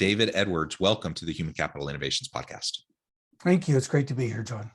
David Edwards, welcome to the Human Capital Innovations Podcast. Thank you. It's great to be here, John.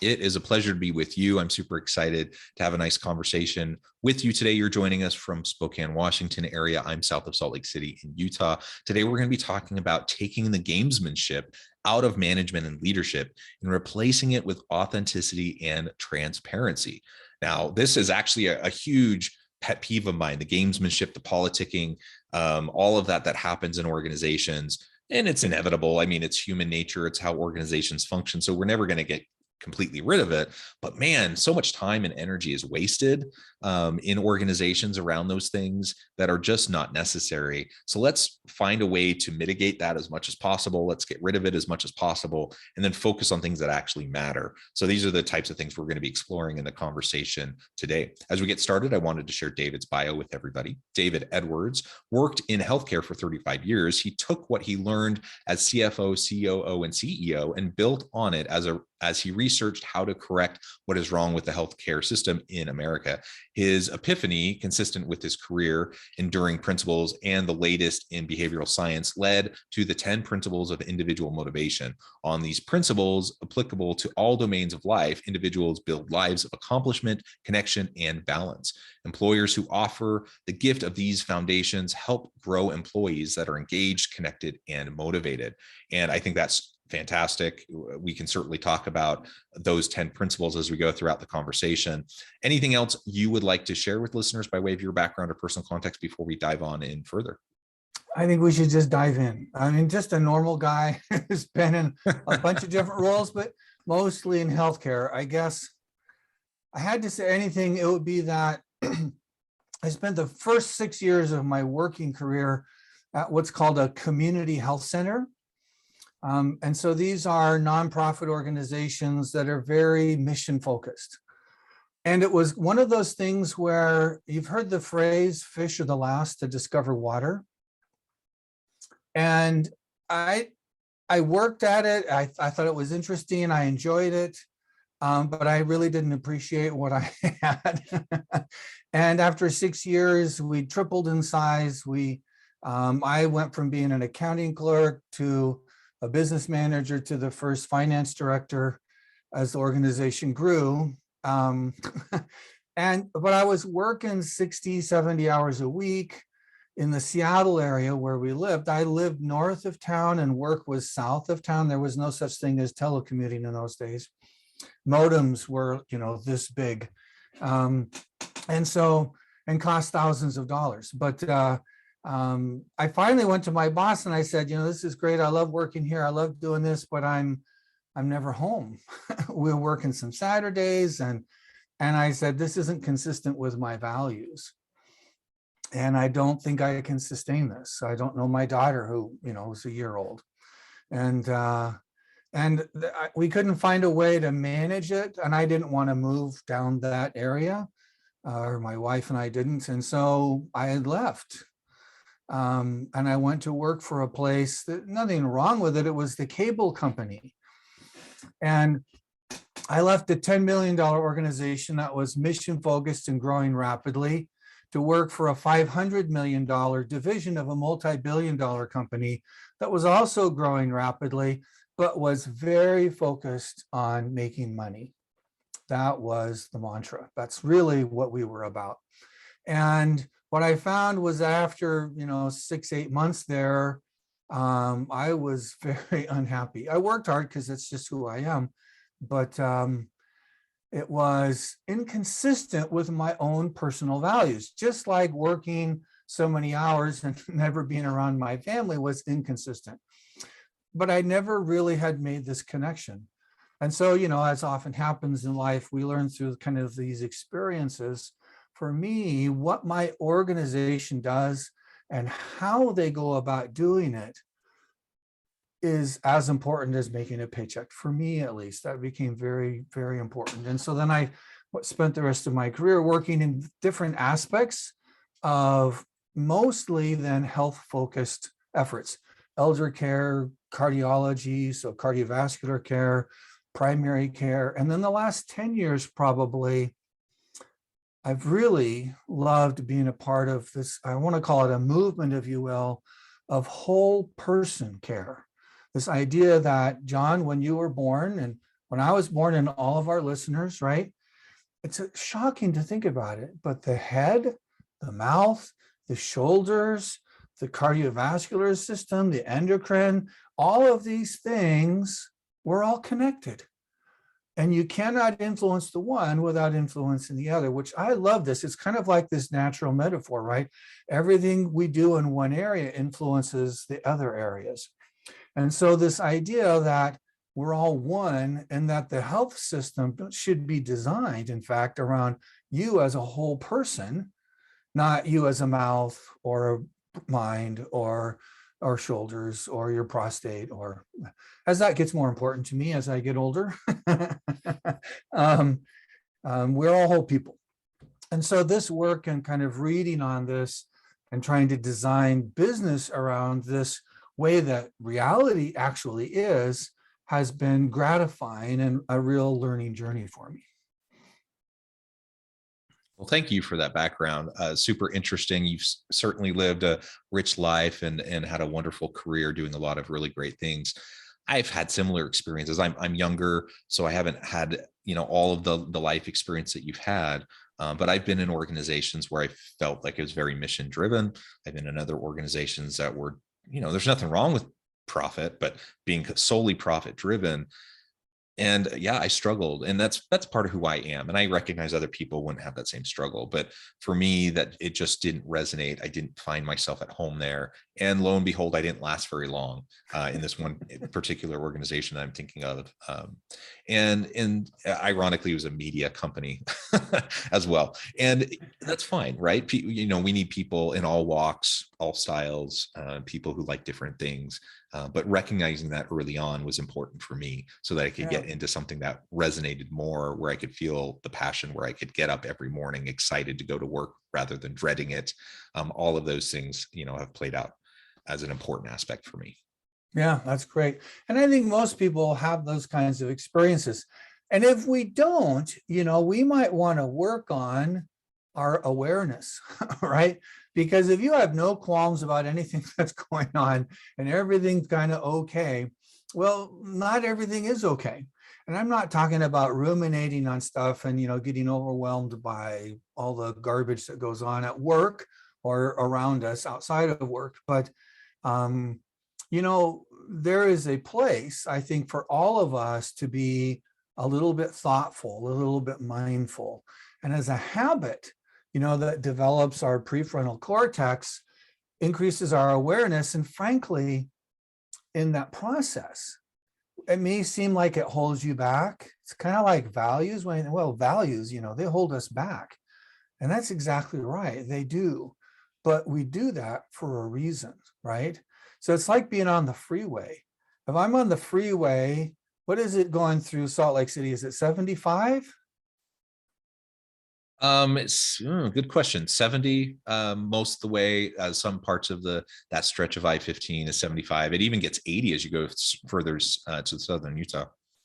It is a pleasure to be with you. I'm super excited to have a nice conversation with you today. You're joining us from Spokane, Washington area. I'm south of Salt Lake City in Utah. Today, we're going to be talking about taking the gamesmanship out of management and leadership and replacing it with authenticity and transparency. Now, this is actually a huge pet peeve of mine, the gamesmanship, the politicking, all of that happens in organizations. And it's inevitable. I mean, it's human nature. It's how organizations function. So we're never going to get completely rid of it. But man, so much time and energy is wasted in organizations around those things that are just not necessary. So let's find a way to mitigate that as much as possible. Let's get rid of it as much as possible, and then focus on things that actually matter. So these are the types of things we're going to be exploring in the conversation today. As we get started, I wanted to share David's bio with everybody. David Edwards worked in healthcare for 35 years. He took what he learned as CFO, COO, and CEO and built on it as he researched how to correct what is wrong with the healthcare system in America. His epiphany, consistent with his career, enduring principles, and the latest in behavioral science, led to the 10 principles of individual motivation. On these principles, applicable to all domains of life, individuals build lives of accomplishment, connection, and balance. Employers who offer the gift of these foundations help grow employees that are engaged, connected, and motivated. And I think that's fantastic. We can certainly talk about those 10 principles as we go throughout the conversation. Anything else you would like to share with listeners by way of your background or personal context before we dive on in further? I think we should just dive in. I mean, just a normal guy who's been in a bunch of different roles, but mostly in healthcare. I guess I had to say anything, it would be that I spent the first 6 years of my working career at what's called a community health center. And so these are nonprofit organizations that are very mission focused. And it was one of those things where you've heard the phrase, fish are the last to discover water. And I worked at it. I thought it was interesting. I enjoyed it. But I really didn't appreciate what I had. And after 6 years, we tripled in size. I went from being an accounting clerk to a business manager to the first finance director as the organization grew. But I was working 60, 70 hours a week in the Seattle area where we lived. I lived north of town and work was south of town. There was no such thing as telecommuting in those days. Modems were, this big. And cost thousands of dollars. But I finally went to my boss and I said, this is great. I love working here. I love doing this, but I'm never home. We're working some Saturdays. And I said, this isn't consistent with my values. And I don't think I can sustain this. I don't know my daughter who, is a year old. And we couldn't find a way to manage it. And I didn't want to move down that area, or my wife and I didn't. And so I had left. And I went to work for a place that nothing wrong with it. It was the cable company. And I left a $10 million organization that was mission focused and growing rapidly to work for a $500 million division of a multi-billion-dollar company that was also growing rapidly, but was very focused on making money. That was the mantra. That's really what we were about. And what I found was after, 6-8 months there, I was very unhappy. I worked hard because it's just who I am, but it was inconsistent with my own personal values. Just like working so many hours and never being around my family was inconsistent. But I never really had made this connection. And so, as often happens in life, we learn through kind of these experiences. For me, what my organization does and how they go about doing it is as important as making a paycheck. For me, at least, that became very, very important. And so then I spent the rest of my career working in different aspects of mostly then health-focused efforts, elder care, cardiology, so cardiovascular care, primary care. And then the last 10 years, probably, I've really loved being a part of this, I want to call it a movement, if you will, of whole person care. This idea that, John, when you were born and when I was born, and all of our listeners, right? It's shocking to think about it, but the head, the mouth, the shoulders, the cardiovascular system, the endocrine, all of these things, we're all connected. And you cannot influence the one without influencing the other, which I love this. It's kind of like this natural metaphor, right? Everything we do in one area influences the other areas. And so this idea that we're all one and that the health system should be designed, in fact, around you as a whole person, not you as a mouth or a mind or shoulders or your prostate, or as that gets more important to me as I get older. We're all whole people. And so this work and kind of reading on this and trying to design business around this way that reality actually is has been gratifying and a real learning journey for me. Well, thank you for that background. Super interesting. You've certainly lived a rich life and had a wonderful career doing a lot of really great things. I've had similar experiences. I'm younger, so I haven't had, all of the life experience that you've had. But I've been in organizations where I felt like it was very mission driven. I've been in other organizations that were, there's nothing wrong with profit, but being solely profit driven. And yeah, I struggled, and that's part of who I am. And I recognize other people wouldn't have that same struggle, but for me, that it just didn't resonate. I didn't find myself at home there. And lo and behold, I didn't last very long in this one particular organization that I'm thinking of. And ironically, it was a media company as well. And that's fine, right? We need people in all walks, all styles, people who like different things. But recognizing that early on was important for me so that I could get into something that resonated more, where I could feel the passion, where I could get up every morning excited to go to work rather than dreading it. All of those things, have played out as an important aspect for me. Yeah, that's great. And I think most people have those kinds of experiences. And if we don't, we might want to work on our awareness, right? Because if you have no qualms about anything that's going on and everything's kind of okay, well, not everything is okay. And I'm not talking about ruminating on stuff and, getting overwhelmed by all the garbage that goes on at work or around us outside of work. But, there is a place, I think, for all of us to be a little bit thoughtful, a little bit mindful. And as a habit, that develops our prefrontal cortex, increases our awareness. And frankly, in that process, it may seem like it holds you back. It's kind of like values. Values, they hold us back. And that's exactly right. They do. But we do that for a reason, right? So it's like being on the freeway. If I'm on the freeway, what is it going through Salt Lake City? Is it 75? It's good question. 70 most of the way. Some parts of that stretch of I-15 is 75. It even gets 80 as you go further to southern Utah.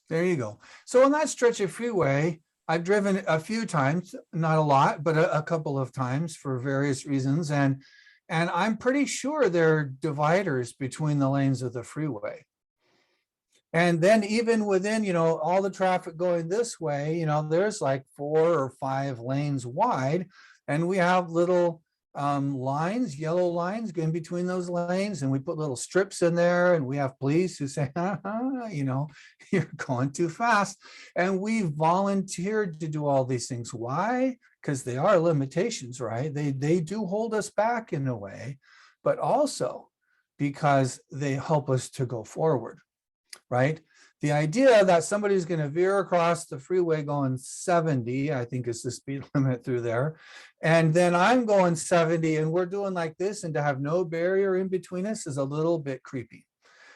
There you go. So on that stretch of freeway, I've driven a few times, not a lot, but a couple of times for various reasons. And I'm pretty sure there are dividers between the lanes of the freeway. And then even within, all the traffic going this way, there's like 4 or 5 lanes wide, and we have little lines, yellow lines in between those lanes, and we put little strips in there, and we have police who say, you're going too fast. And we volunteered to do all these things. Why? Because they are limitations, right? They do hold us back in a way, but also because they help us to go forward. Right? The idea that somebody's going to veer across the freeway going 70, I think is the speed limit through there. And then I'm going 70 and we're doing like this, and to have no barrier in between us is a little bit creepy.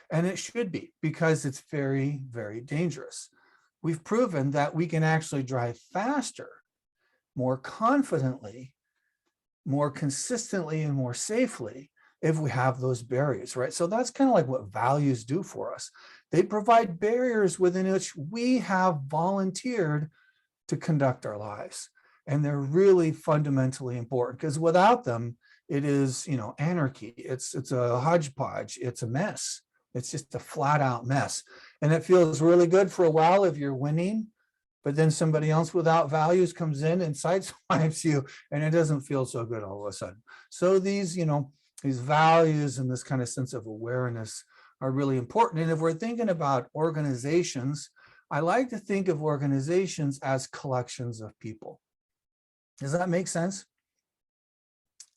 And it should be, because it's very, very dangerous. We've proven that we can actually drive faster, more confidently, more consistently, and more safely if we have those barriers, right? So that's kind of like what values do for us. They provide barriers within which we have volunteered to conduct our lives. And they're really fundamentally important, because without them, it is, anarchy. It's a hodgepodge. It's a mess. It's just a flat out mess. And it feels really good for a while if you're winning, but then somebody else without values comes in and sideswipes you, and it doesn't feel so good all of a sudden. So these values and this kind of sense of awareness are really important. And if we're thinking about organizations, I like to think of organizations as collections of people. Does that make sense?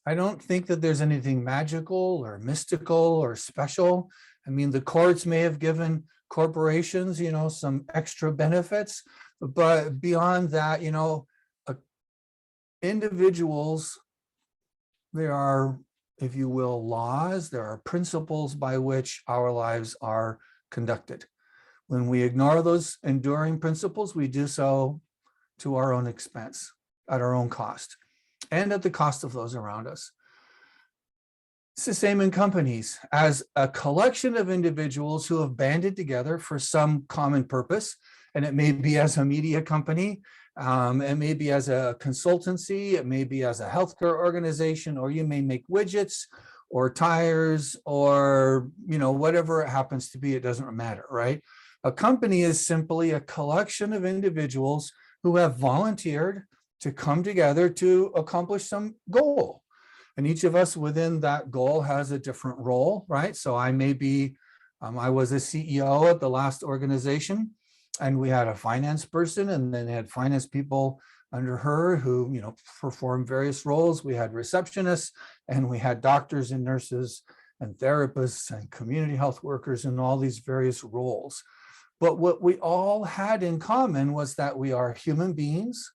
I don't think that there's anything magical or mystical or special. I mean, the courts may have given corporations, some extra benefits, but beyond that, individuals, there are, if you will, laws, there are principles by which our lives are conducted. When we ignore those enduring principles, we do so to our own expense, at our own cost, and at the cost of those around us. It's the same in companies. As a collection of individuals who have banded together for some common purpose, and it may be as a media company, it may be as a consultancy, it may be as a healthcare organization, or you may make widgets or tires or whatever it happens to be. It doesn't matter, right? A company is simply a collection of individuals who have volunteered to come together to accomplish some goal. And each of us within that goal has a different role, right? So I may be, I was a CEO at the last organization, and we had a finance person, and then they had finance people under her who, performed various roles. We had receptionists, and we had doctors and nurses and therapists and community health workers and all these various roles. But what we all had in common was that we are human beings,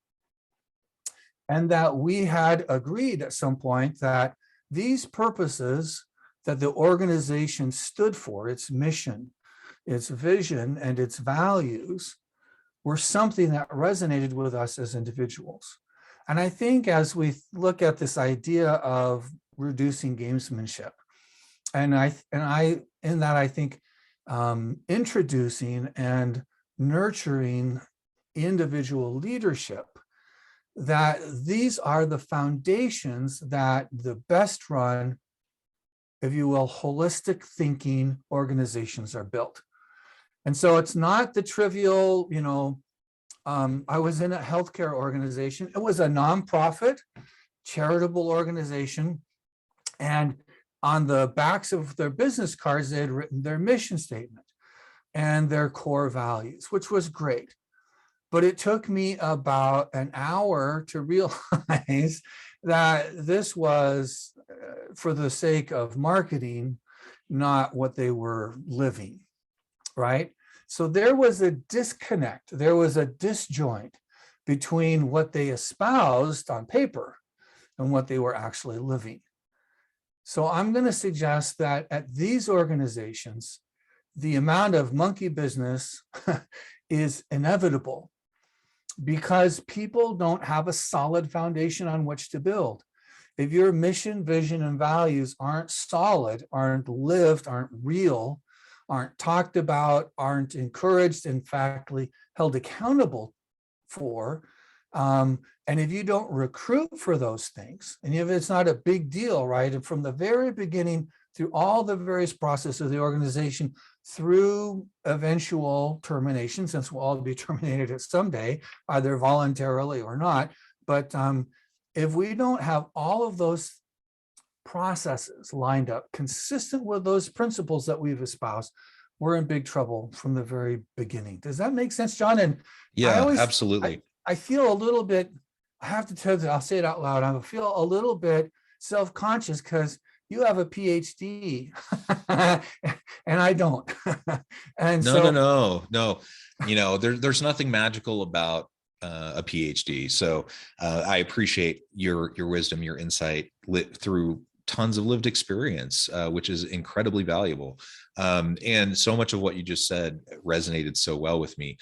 and that we had agreed at some point that these purposes that the organization stood for, its mission, its vision, and its values, were something that resonated with us as individuals. And I think as we look at this idea of reducing gamesmanship, and I think introducing and nurturing individual leadership, that these are the foundations that the best run, if you will, holistic thinking organizations are built. And so it's not the trivial, I was in a healthcare organization. It was a nonprofit charitable organization. And on the backs of their business cards, they had written their mission statement and their core values, which was great. But it took me about an hour to realize that this was, for the sake of marketing, not what they were living, right? So there was a disconnect, there was a disjoint between what they espoused on paper and what they were actually living. So I'm going to suggest that at these organizations, the amount of monkey business is inevitable, because people don't have a solid foundation on which to build. If your mission, vision, and values aren't solid, aren't lived, aren't real, aren't talked about, aren't encouraged, in fact, held accountable for, and if you don't recruit for those things, and if it's not a big deal, right? And from the very beginning, through all the various processes of the organization, through eventual termination, since we'll all be terminated at someday, either voluntarily or not. But if we don't have all of those processes lined up consistent with those principles that we've espoused, we're in big trouble from the very beginning. Does that make sense, John? And yeah, absolutely. I feel a little bit, I have to tell you, I'll say it out loud, I feel a little bit self-conscious because you have a PhD and I don't. And No. There's nothing magical about a PhD. So I appreciate your wisdom, your insight through tons of lived experience, which is incredibly valuable. And so much of what you just said resonated so well with me.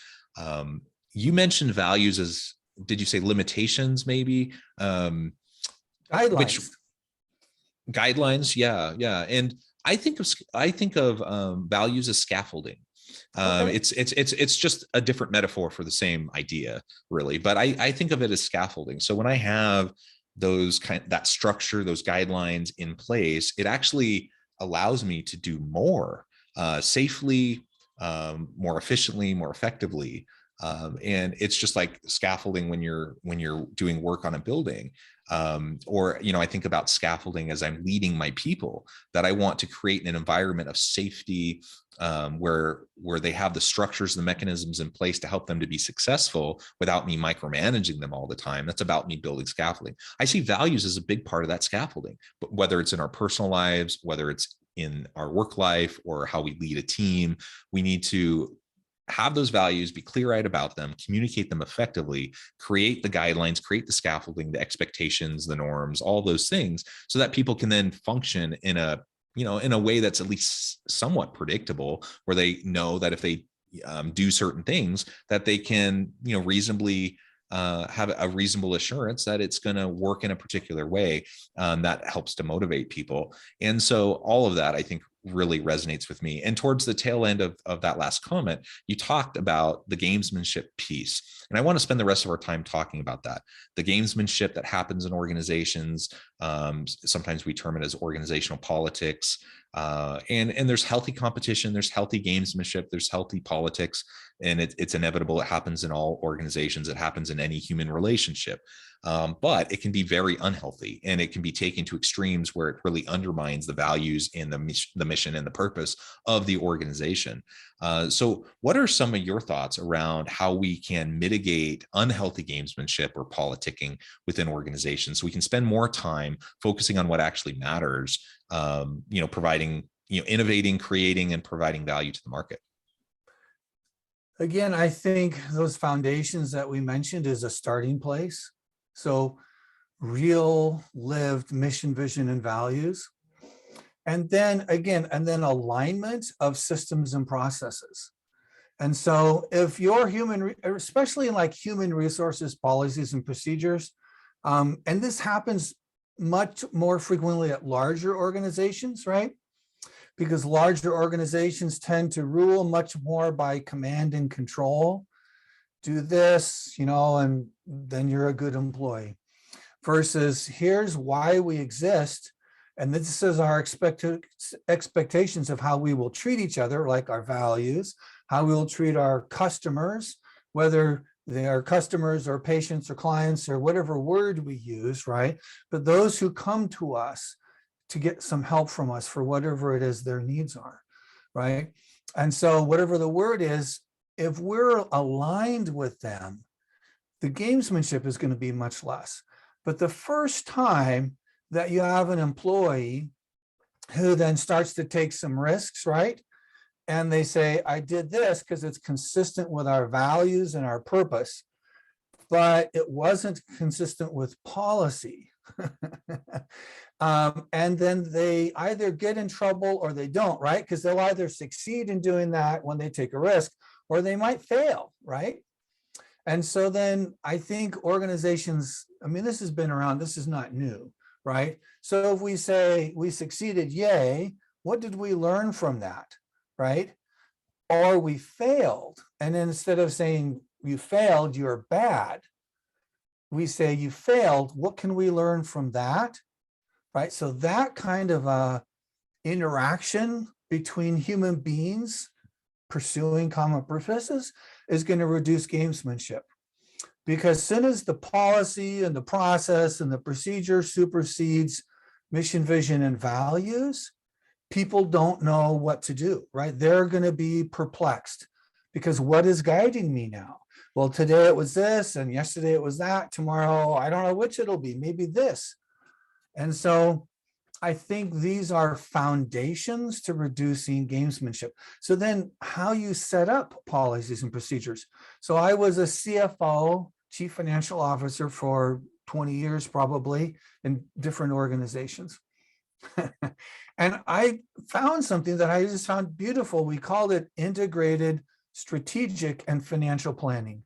You mentioned values as, did you say limitations maybe? Guidelines. Guidelines. Yeah. And I think of values as scaffolding. Okay. It's just a different metaphor for the same idea, really. But I think of it as scaffolding. So when I have that structure, those guidelines in place, it actually allows me to do more safely, more efficiently, more effectively. And it's just like scaffolding when you're doing work on a building. Or, I think about scaffolding as I'm leading my people, that I want to create an environment of safety, where they have the structures, the mechanisms in place to help them to be successful without me micromanaging them all the time. That's about me building scaffolding. I see values as a big part of that scaffolding, but whether it's in our personal lives, whether it's in our work life, or how we lead a team, we need to have those values, be clear-eyed about them, communicate them effectively, create the guidelines, create the scaffolding, the expectations, the norms, all those things, so that people can then function in a way that's at least somewhat predictable, where they know that if they do certain things, that they can, reasonably have a reasonable assurance that it's going to work in a particular way, that helps to motivate people. And so all of that, I think, really resonates with me. And towards the tail end of that last comment, you talked about the gamesmanship piece. And I want to spend the rest of our time talking about that. The gamesmanship that happens in organizations, sometimes we term it as organizational politics. And there's healthy competition, there's healthy gamesmanship, there's healthy politics, and it's inevitable. It happens in all organizations. It happens in any human relationship. But it can be very unhealthy, and it can be taken to extremes where it really undermines the values and the mission and the purpose of the organization. So what are some of your thoughts around how we can mitigate unhealthy gamesmanship or politicking within organizations, so we can spend more time focusing on what actually matters, providing, innovating, creating, and providing value to the market? Again, I think those foundations that we mentioned is a starting place. So real lived mission, vision, and values. And then alignment of systems and processes. And so if you're especially in like human resources, policies, and procedures, and this happens much more frequently at larger organizations, right? Because larger organizations tend to rule much more by command and control. Do this, and then you're a good employee. Versus here's why we exist, and this is our expectations of how we will treat each other, like our values, how we will treat our customers, whether they are customers or patients or clients or whatever word we use, right? But those who come to us to get some help from us for whatever it is their needs are, right? And so whatever the word is, if we're aligned with them, the gamesmanship is going to be much less. But the first time that you have an employee who then starts to take some risks, right? And they say, I did this because it's consistent with our values and our purpose, but it wasn't consistent with policy. And then they either get in trouble or they don't, right? Because they'll either succeed in doing that when they take a risk, or they might fail, right? And so then I think organizations, this has been around, this is not new, right? So if we say we succeeded, yay, what did we learn from that, right? Or we failed, and then instead of saying you failed, you're bad, we say you failed, what can we learn from that, right? So that kind of interaction between human beings pursuing common purposes is going to reduce gamesmanship. Because as soon as the policy and the process and the procedure supersedes mission, vision, and values, people don't know what to do, right? They're going to be perplexed, because what is guiding me now? Well, today it was this, and yesterday it was that. Tomorrow, I don't know which it'll be, maybe this. And so I think these are foundations to reducing gamesmanship. So then how you set up policies and procedures. So I was a CFO, Chief Financial Officer, for 20 years probably in different organizations. And I found something that I just found beautiful. We called it integrated strategic and financial planning.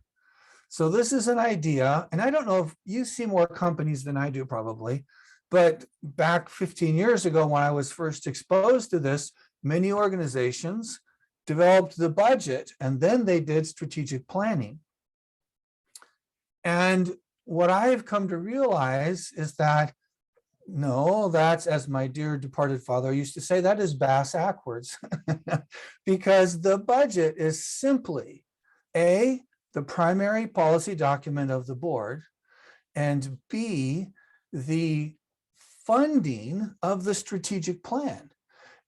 So this is an idea, and I don't know if you see more companies than I do probably, but back 15 years ago when I was first exposed to this, many organizations developed the budget and then they did strategic planning. And what I've come to realize is that, no, that's, as my dear departed father used to say, that is bass backwards. Because the budget is simply A, the primary policy document of the board, and B, the funding of the strategic plan.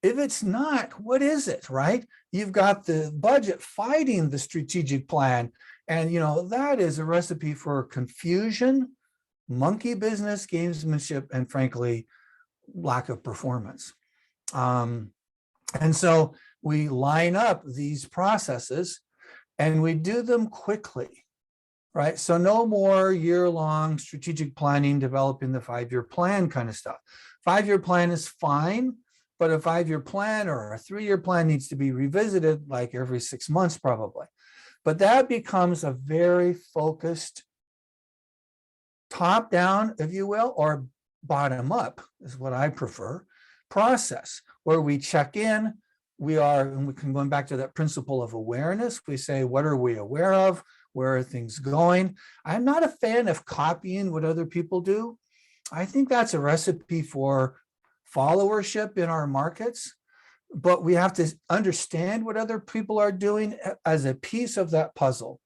If it's not, what is it, right? You've got the budget fighting the strategic plan. And, that is a recipe for confusion, monkey business, gamesmanship, and frankly, lack of performance. And so we line up these processes and we do them quickly, right? So no more year-long strategic planning, developing the 5-year plan kind of stuff. 5-year plan is fine, but a 5-year plan or a 3-year plan needs to be revisited like every 6 months probably. But that becomes a very focused top-down, if you will, or bottom-up is what I prefer, process where we check in. And we can go back to that principle of awareness. We say, what are we aware of? Where are things going? I'm not a fan of copying what other people do. I think that's a recipe for followership in our markets, but we have to understand what other people are doing as a piece of that puzzle.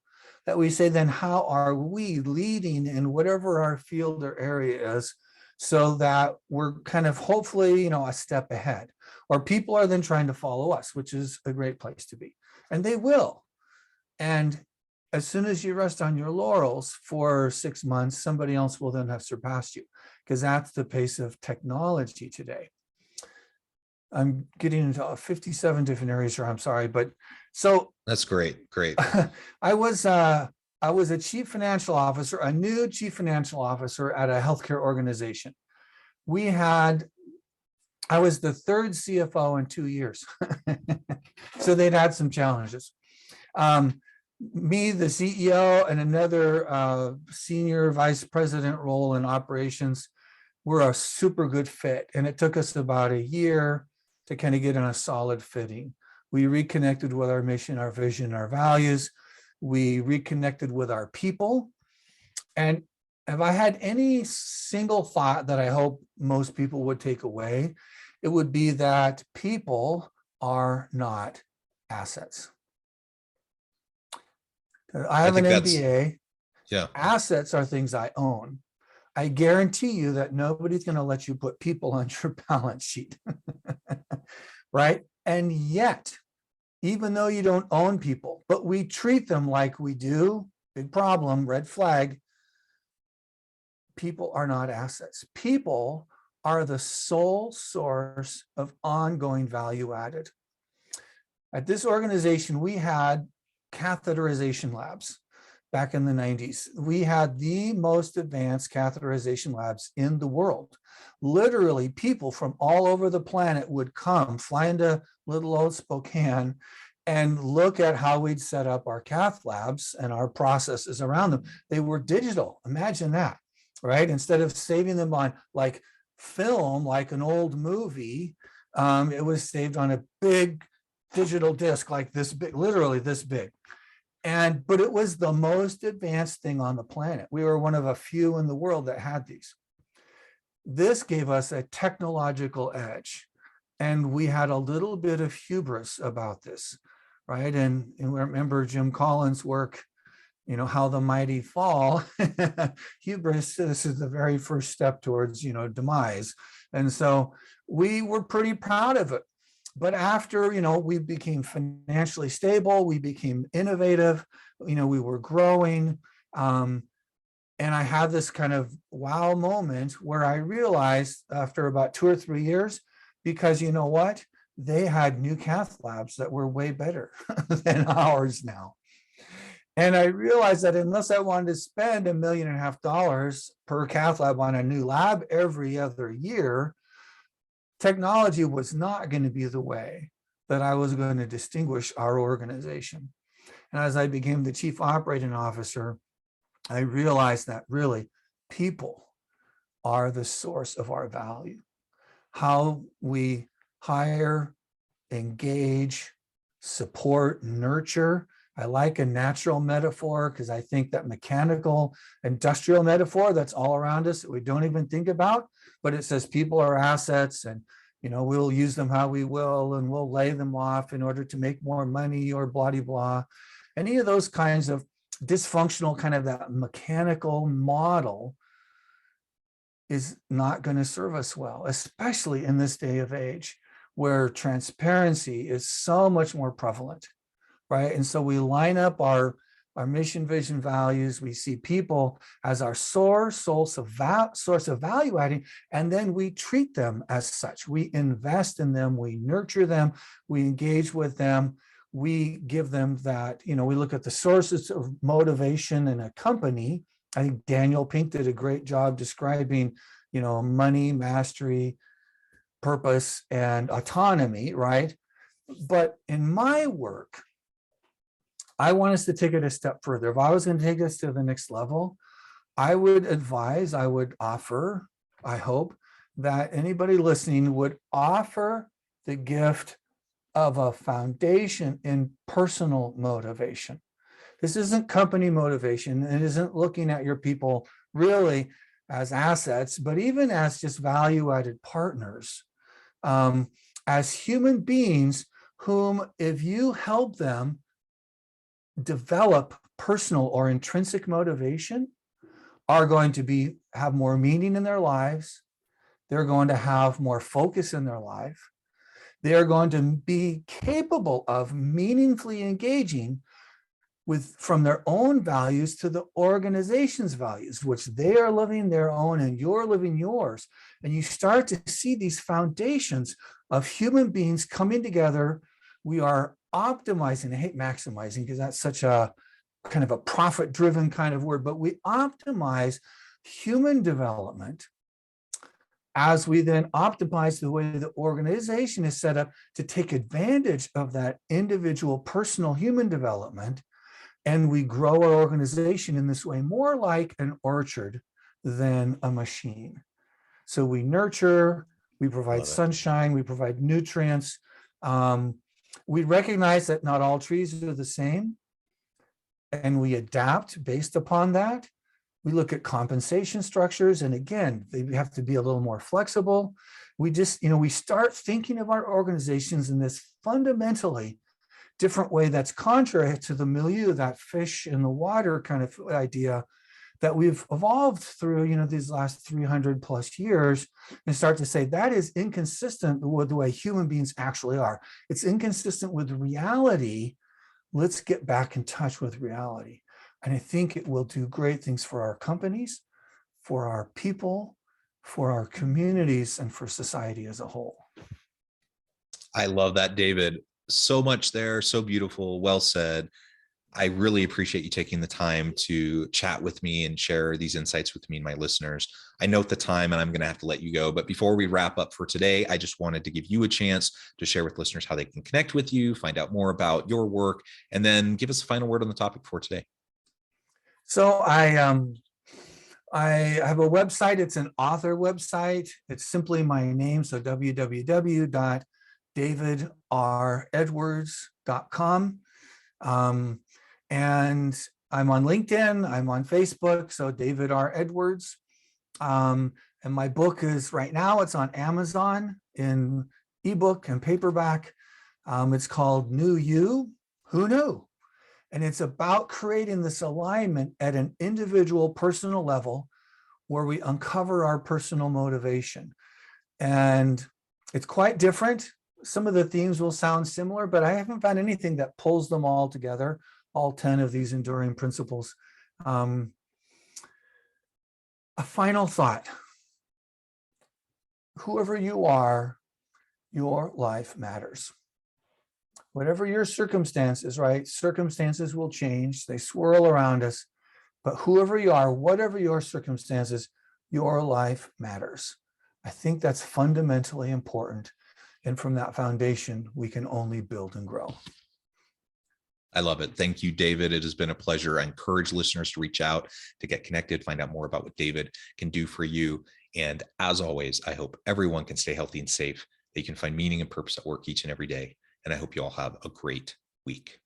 That we say, then how are we leading in whatever our field or area is, so that we're kind of hopefully, a step ahead, or people are then trying to follow us, which is a great place to be. And they will. And as soon as you rest on your laurels for 6 months, somebody else will then have surpassed you, because that's the pace of technology today. I'm getting into 57 different areas here. I'm sorry, but so that's great. I was a chief financial officer, a new chief financial officer at a healthcare organization. I was the third CFO in 2 years. So they'd had some challenges. Me, the CEO, and another senior vice president role in operations were a super good fit. And it took us about a year to kind of get in a solid fitting. We reconnected with our mission, our vision, our values. We reconnected with our people. And if I had any single thought that I hope most people would take away, it would be that people are not assets. I have an MBA. Yeah. Assets are things I own. I guarantee you that nobody's going to let you put people on your balance sheet. Right? And yet, even though you don't own people, but we treat them like we do, big problem, red flag, people are not assets. People are the sole source of ongoing value added. At this organization, we had catheterization labs back in the 90s. We had the most advanced catheterization labs in the world. Literally, people from all over the planet would come, fly into little old Spokane, and look at how we'd set up our cath labs and our processes around them. They were digital. Imagine that, right? Instead of saving them on like film, like an old movie, it was saved on a big digital disc like this big, literally this big. But it was the most advanced thing on the planet. We were one of a few in the world that had these. This gave us a technological edge. And we had a little bit of hubris about this, right? And remember Jim Collins' work, How the Mighty Fall. Hubris, this is the very first step towards, demise. And so we were pretty proud of it. But after, we became financially stable, we became innovative, we were growing. And I had this kind of wow moment where I realized after about 2 or 3 years, because you know what? They had new cath labs that were way better than ours now. And I realized that unless I wanted to spend $1.5 million per cath lab on a new lab every other year, technology was not going to be the way that I was going to distinguish our organization. And as I became the chief operating officer, I realized that really people are the source of our value. How we hire, engage, support, nurture I like a natural metaphor because I think that mechanical, industrial metaphor that's all around us that we don't even think about, but it says people are assets and, we'll use them how we will, and we'll lay them off in order to make more money or blah, blah, blah. Any of those kinds of dysfunctional kind of that mechanical model is not going to serve us well, especially in this day of age where transparency is so much more prevalent, right? And so we line up our mission, vision, values. We see people as our source of value adding, and then we treat them as such. We invest in them, we nurture them, we engage with them, we give them that, we look at the sources of motivation in a company. I think Daniel Pink did a great job describing, money, mastery, purpose, and autonomy, right? But in my work, I want us to take it a step further. If I was going to take us to the next level, I would offer, I hope, that anybody listening would offer the gift of a foundation in personal motivation. This isn't company motivation. It isn't looking at your people really as assets, but even as just value-added partners, as human beings whom, if you help them develop personal or intrinsic motivation, are going to have more meaning in their lives. They're going to have more focus in their life. They are going to be capable of meaningfully engaging from their own values to the organization's values, which they are living their own and you're living yours. And you start to see these foundations of human beings coming together. We are optimizing. I hate maximizing because that's such a kind of a profit-driven kind of word, but we optimize human development as we then optimize the way the organization is set up to take advantage of that individual personal human development. And we grow our organization in this way, more like an orchard than a machine. So we nurture, we provide sunshine, we provide nutrients. We recognize that not all trees are the same, and we adapt based upon that. We look at compensation structures, and again, they have to be a little more flexible. We just, we start thinking of our organizations in this fundamentally different way that's contrary to the milieu, that fish in the water kind of idea that we've evolved through, these last 300 plus years, and start to say that is inconsistent with the way human beings actually are. It's inconsistent with reality. Let's get back in touch with reality. And I think it will do great things for our companies, for our people, for our communities, and for society as a whole. I love that, David. So much there, so beautiful, well said. I really appreciate you taking the time to chat with me and share these insights with me and my listeners. I note the time and I'm going to have to let you go. But before we wrap up for today, I just wanted to give you a chance to share with listeners how they can connect with you, find out more about your work, and then give us a final word on the topic for today. So I have a website. It's an author website. It's simply my name. So www.davidredwards.com. And I'm on LinkedIn, I'm on Facebook, so David R. Edwards. And my book is right now, it's on Amazon in ebook and paperback. It's called New You, Who Knew? And it's about creating this alignment at an individual personal level where we uncover our personal motivation. And it's quite different. Some of the themes will sound similar, but I haven't found anything that pulls them all together, all 10 of these enduring principles. A final thought. Whoever you are, your life matters. Whatever your circumstances, right? Circumstances will change. They swirl around us. But whoever you are, whatever your circumstances, your life matters. I think that's fundamentally important. And from that foundation, we can only build and grow. I love it. Thank you, David. It has been a pleasure. I encourage listeners to reach out, to get connected, find out more about what David can do for you. And as always, I hope everyone can stay healthy and safe. They can find meaning and purpose at work each and every day. And I hope you all have a great week.